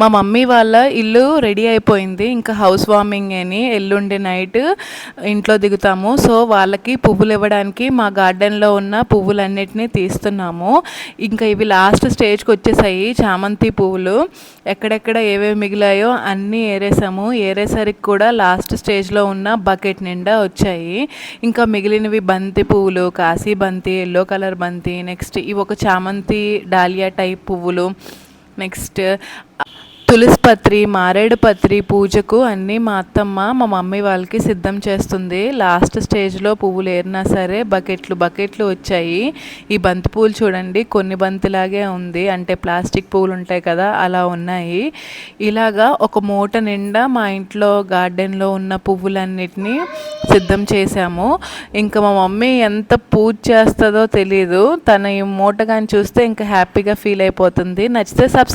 మా మమ్మీ వాళ్ళ ఇల్లు రెడీ అయిపోయింది. ఇంకా హౌస్ వార్మింగ్ అని ఎల్లుండి నైట్ ఇంట్లో దిగుతాము. సో వాళ్ళకి పువ్వులు ఇవ్వడానికి మా గార్డెన్లో ఉన్న పువ్వులన్నిటినీ తీస్తున్నాము. ఇంకా ఇవి లాస్ట్ స్టేజ్కి వచ్చేసాయి. చామంతి పువ్వులు ఎక్కడెక్కడ ఏవేవి మిగిలాయో అన్నీ ఏరేసాము. ఏరేసరికి కూడా లాస్ట్ స్టేజ్లో ఉన్న బకెట్ నిండా వచ్చాయి. ఇంకా మిగిలినవి బంతి పువ్వులు, కాశీ బంతి, ఎల్లో కలర్ బంతి, నెక్స్ట్ ఇవి ఒక చామంతి డాలియా టైప్ పువ్వులు, నెక్స్ట్ తులసి పత్రి, మారేడు పత్రి పూజకు అన్నీ మా అత్తమ్మ మా మమ్మీ వాళ్ళకి సిద్ధం చేస్తుంది. లాస్ట్ స్టేజ్లో పువ్వులు ఏరినా సరే బకెట్లు బకెట్లు వచ్చాయి. ఈ బంతి పువ్వులు చూడండి, కొన్ని బంతిలాగే ఉంది, అంటే ప్లాస్టిక్ పువ్వులు ఉంటాయి కదా అలా ఉన్నాయి. ఇలాగా ఒక మూట నిండా మా ఇంట్లో గార్డెన్లో ఉన్న పువ్వులన్నిటినీ సిద్ధం చేశాము. ఇంకా మా మమ్మీ ఎంత పూజ చేస్తుందో తెలీదు. తన ఈ మూట కానీ చూస్తే ఇంకా హ్యాపీగా ఫీల్ అయిపోతుంది. నచ్చితే సబ్స్క్రైబ్